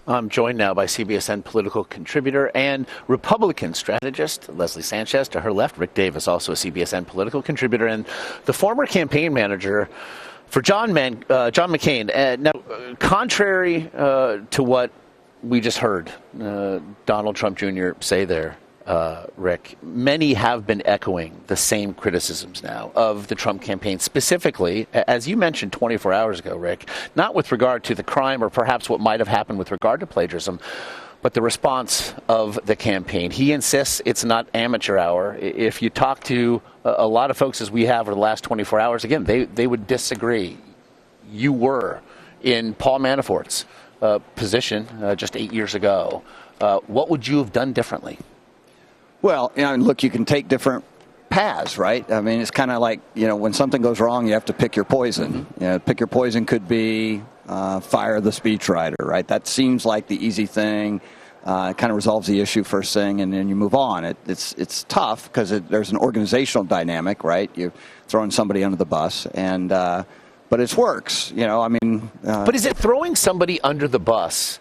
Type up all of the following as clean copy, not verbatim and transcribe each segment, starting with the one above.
I'm joined now by CBSN political contributor and Republican strategist Leslie Sanchez. To her left, Rick Davis, also a CBSN political contributor and the former campaign manager for John McCain. Now, contrary to what we just heard Donald Trump Jr. say there, Rick, many have been echoing the same criticisms now of the Trump campaign, specifically, as you mentioned 24 hours ago, Rick, not with regard to the crime or perhaps what might have happened with regard to plagiarism, but the response of the campaign. He insists it's not amateur hour. If you talk to a lot of folks, as we have over the last 24 hours, again, they would disagree. You were in Paul Manafort's position just 8 years ago. What would you have done differently? Well, look, you can take different paths, right? I mean, it's kind of like, when something goes wrong, you have to pick your poison. Mm-hmm. Pick your poison could be fire the speechwriter, right? That seems like the easy thing. It kind of resolves the issue first thing, and then you move on. It's tough because there's an organizational dynamic, right? You're throwing somebody under the bus, and but it works, But is it throwing somebody under the bus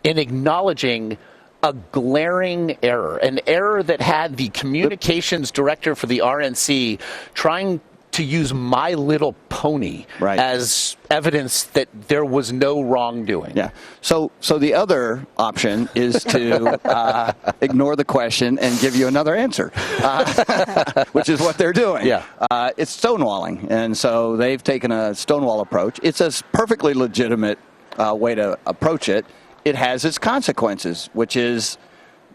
in acknowledging a glaring error, an error that had the communications director for the RNC trying to use My Little Pony as evidence that there was no wrongdoing? Yeah. So the other option is to ignore the question and give you another answer, which is what they're doing. Yeah. It's stonewalling, and so they've taken a stonewall approach. It's a perfectly legitimate way to approach it. It has its consequences, which is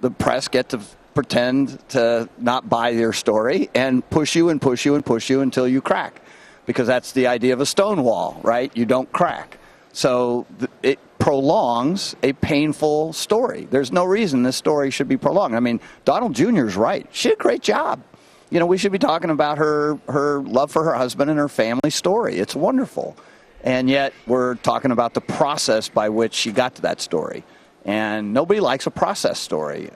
the press get to pretend to not buy your story and push you and push you and push you until you crack, because that's the idea of a stonewall, right? You don't crack. So it prolongs a painful story. There's no reason this story should be prolonged. I mean, Donald Jr. is right. She did a great job. We should be talking about her love for her husband and her family story. It's wonderful. And yet we're talking about the process by which she got to that story. And nobody likes a process story.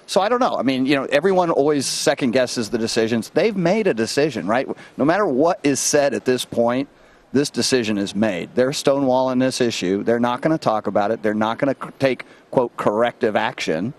So I don't know. I mean, everyone always second guesses the decisions. They've made a decision, right? No matter what is said at this point, this decision is made. They're stonewalling this issue. They're not going to talk about it. They're not going to take, quote, corrective action.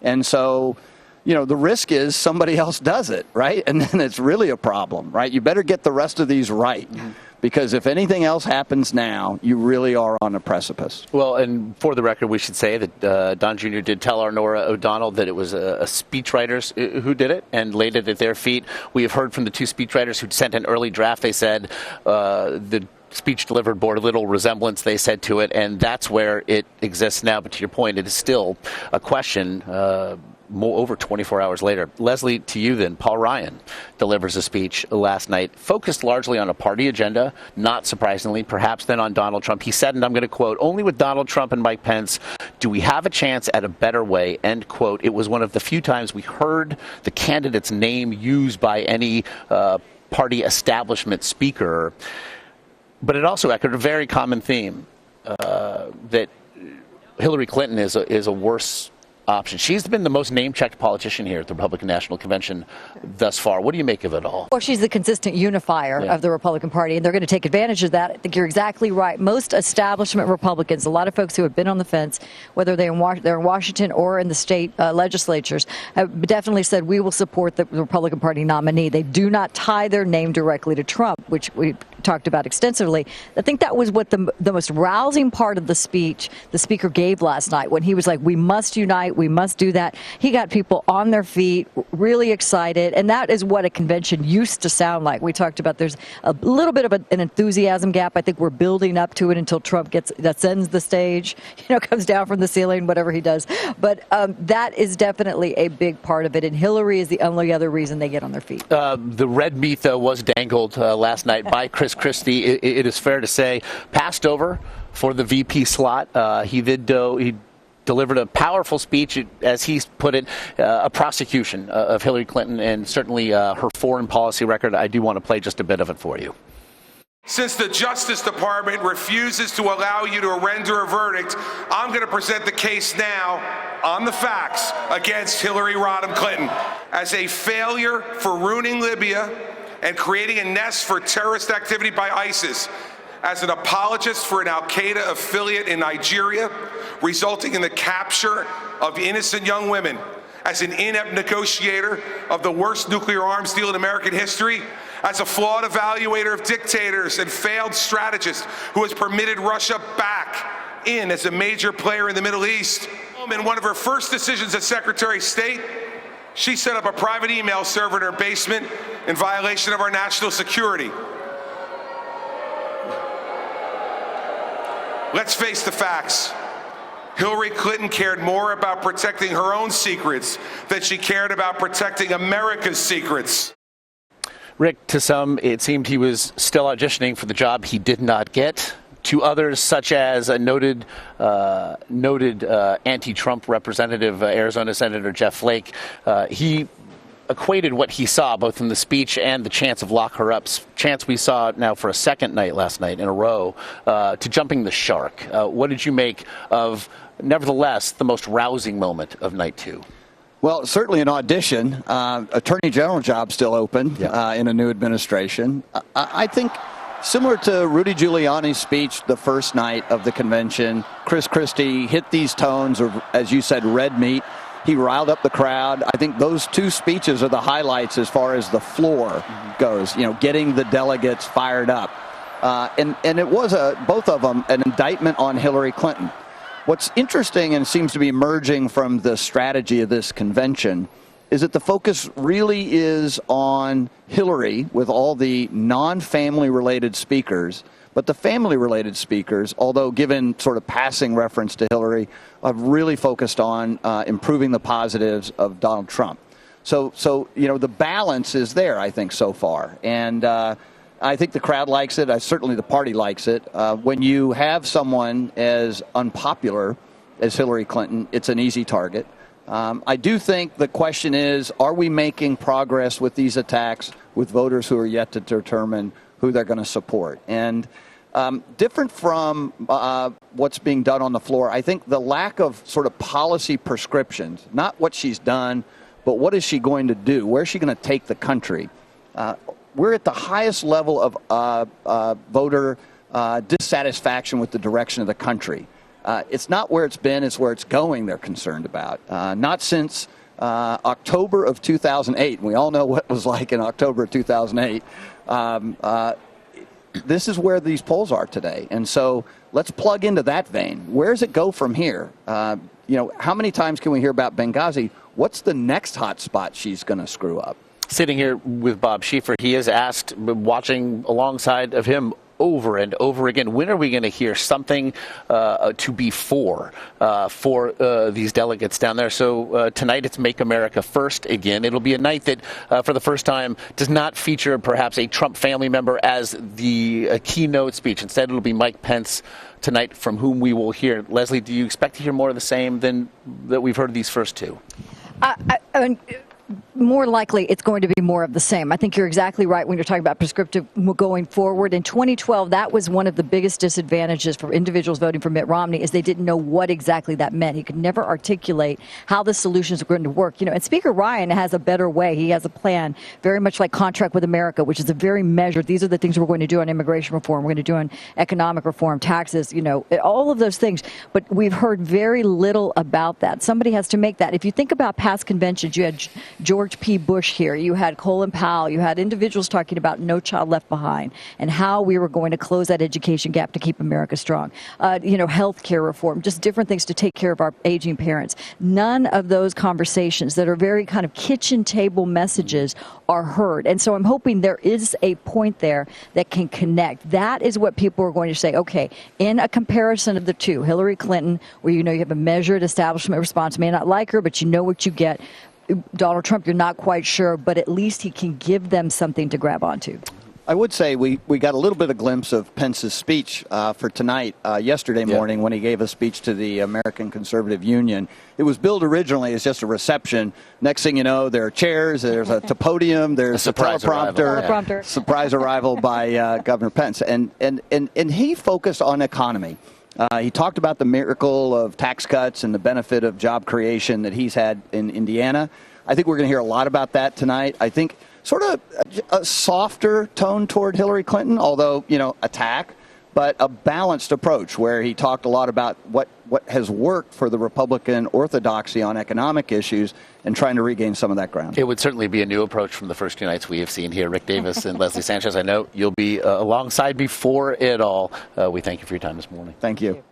And so, the risk is somebody else does it, right? And then it's really a problem, right? You better get the rest of these right. Mm-hmm. Because if anything else happens now, you really are on a precipice. Well, and for the record, we should say that Don Jr. did tell our Nora O'Donnell that it was a speechwriters who did it and laid it at their feet. We have heard from the two speechwriters who sent an early draft. They said the speech delivered bore little resemblance, they said, to it, and that's where it exists now. But to your point, it is still a question over 24 hours later. Leslie, to you then, Paul Ryan delivers a speech last night, focused largely on a party agenda, not surprisingly, perhaps then on Donald Trump. He said, and I'm going to quote, "Only with Donald Trump and Mike Pence do we have a chance at a better way," end quote. It was one of the few times we heard the candidate's name used by any party establishment speaker. But it also echoed a very common theme, that Hillary Clinton is a worse option. She's been the most name-checked politician here at the Republican National Convention thus far. What do you make of it all? Well, she's the consistent unifier of the Republican Party, and they're going to take advantage of that. I think you're exactly right. Most establishment Republicans, a lot of folks who have been on the fence, whether they're in Washington or in the state legislatures, have definitely said, we will support the Republican Party nominee. They do not tie their name directly to Trump, which we talked about extensively. I think that was what the most rousing part of the speech the speaker gave last night, when he was like, we must unite, we must do that. He got people on their feet, really excited, and that is what a convention used to sound like. We talked about there's a little bit of an enthusiasm gap. I think we're building up to it until Trump ascends the stage, comes down from the ceiling, whatever he does. But that is definitely a big part of it, and Hillary is the only other reason they get on their feet. The red meat, though, was dangled last night by Christie. It is fair to say passed over for the VP slot. He delivered a powerful speech, as he's put it, a prosecution of Hillary Clinton and certainly her foreign policy record. I do want to play just a bit of it for you. Since the Justice Department refuses to allow you to render a verdict, I'm going to present the case now on the facts against Hillary Rodham Clinton as a failure for ruining Libya and creating a nest for terrorist activity by ISIS. as an apologist for an al-Qaeda affiliate in Nigeria, resulting in the capture of innocent young women, as an inept negotiator of the worst nuclear arms deal in American history, as a flawed evaluator of dictators and failed strategist who has permitted Russia back in as a major player in the Middle East. In one of her first decisions as Secretary of State, she set up a private email server in her basement in violation of our national security. Let's face the facts. Hillary Clinton cared more about protecting her own secrets than she cared about protecting America's secrets. Rick, to some, it seemed he was still auditioning for the job he did not get. To others, such as a noted anti-Trump representative, Arizona Senator Jeff Flake, he equated what he saw, both in the speech and the chance of lock her up's chance we saw now for a second night last night in a row, to jumping the shark. What did you make of, nevertheless, the most rousing moment of night two? Well, certainly an audition. Attorney General job still open in a new administration. I think similar to Rudy Giuliani's speech the first night of the convention, Christie hit these tones of, as you said, red meat. He riled up the crowd. I think those two speeches are the highlights as far as the floor goes, you know, getting the delegates fired up. And it was, both of them, an indictment on Hillary Clinton. What's interesting and seems to be emerging from the strategy of this convention is that the focus really is on Hillary with all the non-family related speakers, but the family related speakers, although given sort of passing reference to Hillary, have really focused on improving the positives of Donald Trump. So you know, the balance is there, I think, so far. And I think the crowd likes it. Certainly the party likes it. When you have someone as unpopular as Hillary Clinton, it's an easy target. I do think the question is, are we making progress with these attacks with voters who are yet to determine who they're going to support? And different from what's being done on the floor, I think the lack of sort of policy prescriptions, not what she's done, but what is she going to do? Where is she going to take the country? We're at the highest level of voter dissatisfaction with the direction of the country. It's not where it's been, it's where it's going they're concerned about. Not since October of 2008. We all know what it was like in October of 2008. This is where these polls are today. And so let's plug into that vein. Where does it go from here? You know, how many times can we hear about Benghazi? What's the next hot spot she's going to screw up? Sitting here with Bob Schieffer, he is asked, watching alongside of him over and over again, when are we going to hear something to be for these delegates down there? So tonight it's Make America First again. It'll be a night that, for the first time, does not feature perhaps a Trump family member as the keynote speech. Instead, it'll be Mike Pence tonight, from whom we will hear. Leslie, do you expect to hear more of the same than that we've heard these first two? More likely, it's going to be more of the same. I think you're exactly right when you're talking about prescriptive going forward. In 2012, that was one of the biggest disadvantages for individuals voting for Mitt Romney, is they didn't know what exactly that meant. He could never articulate how the solutions were going to work. You know, and Speaker Ryan has a better way. He has a plan, very much like Contract with America, which is a very measured. These are the things we're going to do on immigration reform. We're going to do on economic reform, taxes, you know, all of those things. But we've heard very little about that. Somebody has to make that. If you think about past conventions, you had George P. Bush here, you had Colin Powell, you had individuals talking about No Child Left Behind and how we were going to close that education gap to keep America strong. You know, health care reform, just different things to take care of our aging parents. None of those conversations that are very kind of kitchen table messages are heard. And so I'm hoping there is a point there that can connect. That is what people are going to say, okay, in a comparison of the two, Hillary Clinton, where you know you have a measured establishment response, may not like her, but you know what you get. Donald Trump, you're not quite sure, but at least he can give them something to grab onto. I would say we got a little bit of glimpse of Pence's speech for tonight, yesterday morning, when he gave a speech to the American Conservative Union. It was billed originally as just a reception. Next thing you know, there are chairs, there's a podium, there's a teleprompter. Surprise arrival by Governor Pence. And he focused on economy. He talked about the miracle of tax cuts and the benefit of job creation that he's had in Indiana. I think we're going to hear a lot about that tonight. I think sort of a softer tone toward Hillary Clinton, although, you know, attack. but a balanced approach where he talked a lot about what has worked for the Republican orthodoxy on economic issues and trying to regain some of that ground. It would certainly be a new approach from the first two nights we have seen here. Rick Davis and Leslie Sanchez, I know you'll be alongside before it all. We thank you for your time this morning. Thank you.